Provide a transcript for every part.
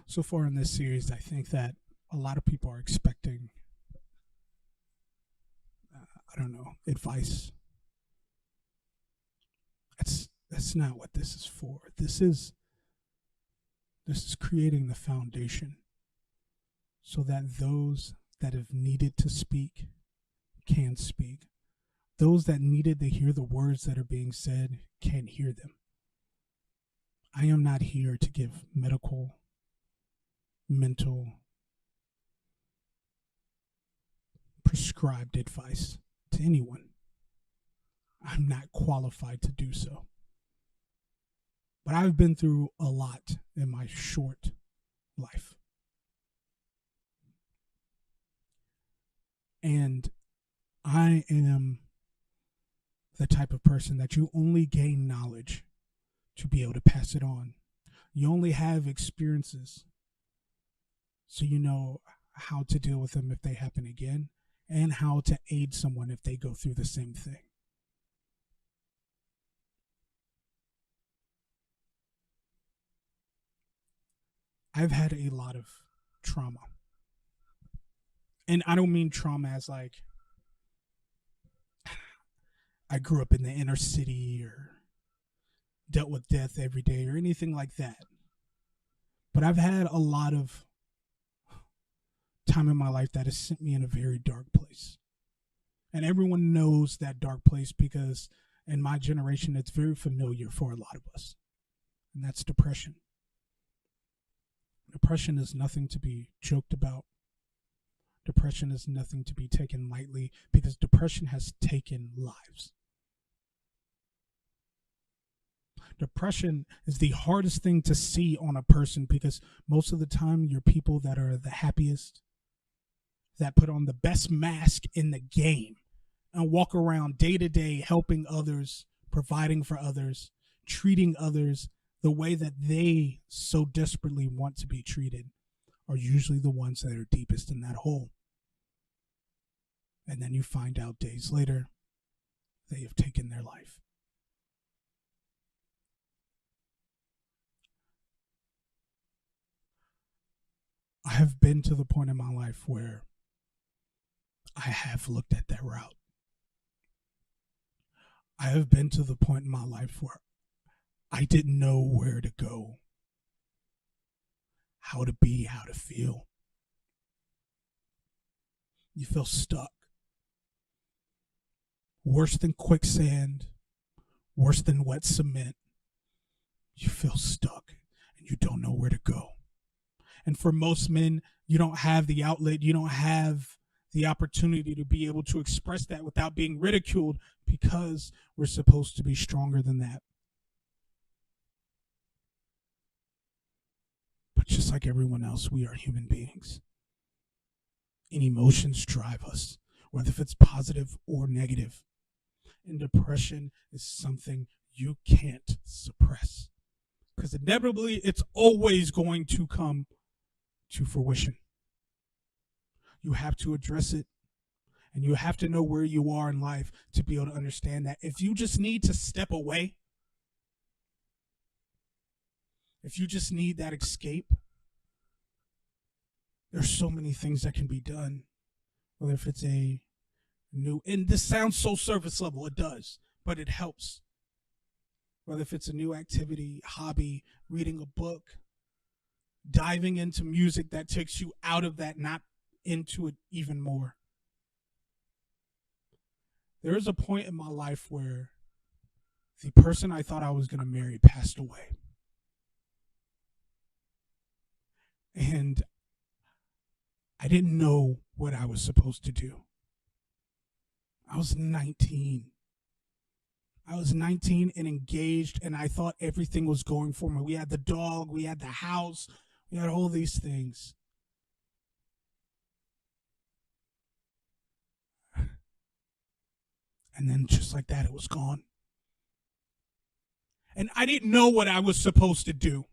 So far in this series, I think that a lot of people are expecting, I don't know, advice. That's not what this is for. This is creating the foundation so that those that have needed to speak can speak. Those that needed to hear the words that are being said can hear them. I am not here to give medical, mental, prescribed advice to anyone. I'm not qualified to do so. But I've been through a lot in my short life. And I am the type of person that you only gain knowledge to be able to pass it on. You only have experiences so you know how to deal with them if they happen again and how to aid someone if they go through the same thing. I've had a lot of trauma. And I don't mean trauma as like I grew up in the inner city or dealt with death every day or anything like that. But I've had a lot of time in my life that has sent me in a very dark place. And everyone knows that dark place because in my generation, it's very familiar for a lot of us. And that's depression. Depression is nothing to be joked about. Depression is nothing to be taken lightly because depression has taken lives. Depression is the hardest thing to see on a person because most of the time you're people that are the happiest, that put on the best mask in the game and walk around day to day helping others, providing for others, treating others the way that they so desperately want to be treated, are usually the ones that are deepest in that hole. And then you find out days later they have taken their life. I have been to the point in my life where I have looked at that route. I have been to the point in my life where I didn't know where to go, how to be, how to feel. You feel stuck. Worse than quicksand, worse than wet cement. You feel stuck and you don't know where to go. And for most men, you don't have the outlet, you don't have the opportunity to be able to express that without being ridiculed because we're supposed to be stronger than that. But just like everyone else, we are human beings. And emotions drive us, whether if it's positive or negative. And depression is something you can't suppress. Because inevitably, it's always going to come to fruition. You have to address it. And you have to know where you are in life to be able to understand that if you just need to step away, if you just need that escape, there's so many things that can be done. Whether if it's a new, and this sounds so surface level, it does, but it helps. Whether if it's a new activity, hobby, reading a book, diving into music that takes you out of that, not into it even more. There is a point in my life where the person I thought I was going to marry passed away. And I didn't know what I was supposed to do. I was 19. I was 19 and engaged, and I thought everything was going for me. We had the dog, we had the house, we had all these things. And then just like that, it was gone. And I didn't know what I was supposed to do.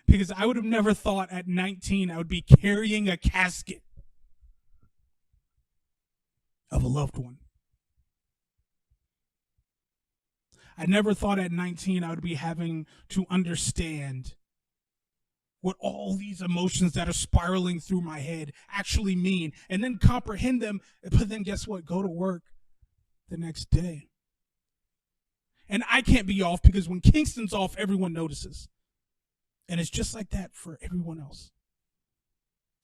Because I would have never thought at 19 I would be carrying a casket of a loved one. I never thought at 19 I would be having to understand what all these emotions that are spiraling through my head actually mean and then comprehend them. But then guess what? Go to work the next day. And I can't be off because when Kingston's off, everyone notices. And it's just like that for everyone else.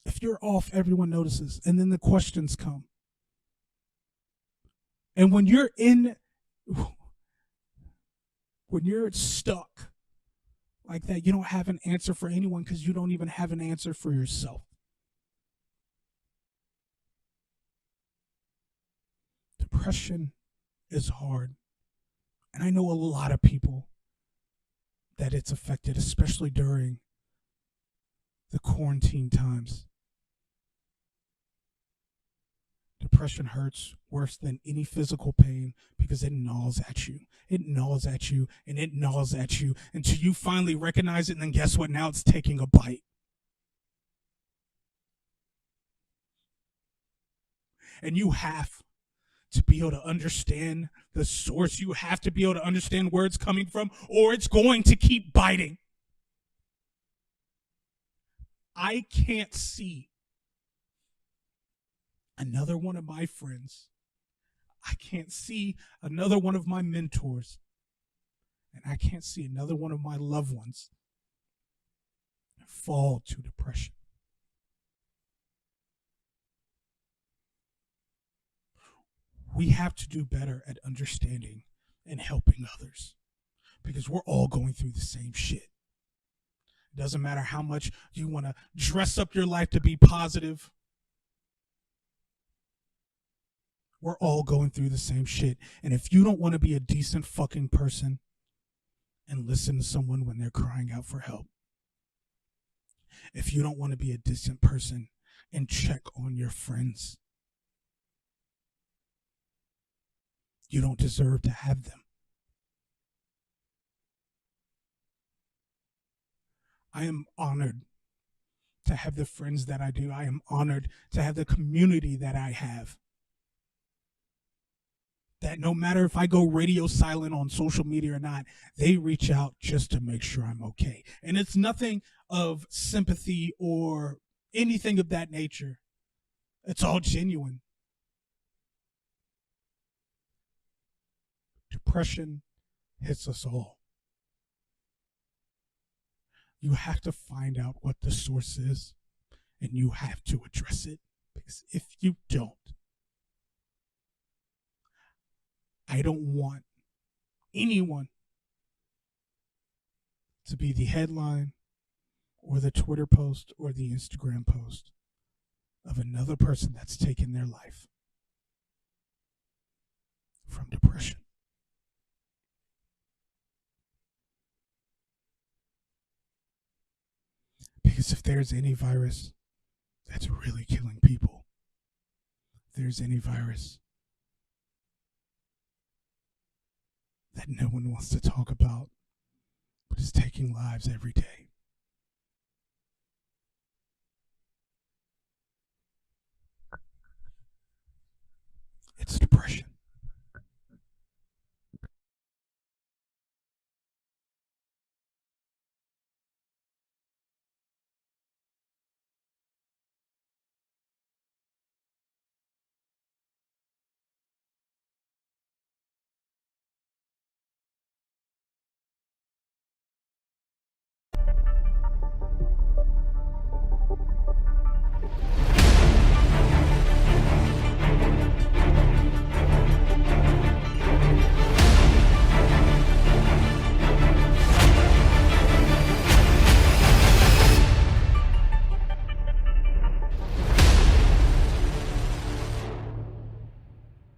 If you're off, everyone notices. And then the questions come. And when you're stuck like that, you don't have an answer for anyone because you don't even have an answer for yourself. Depression is hard. And I know a lot of people that it's affected, especially during the quarantine times. Depression hurts worse than any physical pain because it gnaws at you. It gnaws at you and it gnaws at you until you finally recognize it, and then guess what? Now it's taking a bite. And you have to be able to understand the source. You have to be able to understand where it's coming from, or it's going to keep biting. I can't see another one of my friends. I can't see another one of my mentors. And I can't see another one of my loved ones fall to depression. We have to do better at understanding and helping others because we're all going through the same shit. It doesn't matter how much you want to dress up your life to be positive. We're all going through the same shit. And if you don't want to be a decent fucking person and listen to someone when they're crying out for help, if you don't want to be a decent person and check on your friends, you don't deserve to have them. I am honored to have the friends that I do. I am honored to have the community that I have. That no matter if I go radio silent on social media or not, they reach out just to make sure I'm okay. And it's nothing of sympathy or anything of that nature. It's all genuine. Depression hits us all. You have to find out what the source is, and you have to address it. Because if you don't, I don't want anyone to be the headline or the Twitter post or the Instagram post of another person that's taken their life from depression. Because if there's any virus that's really killing people, if there's any virus that no one wants to talk about, but is taking lives every day,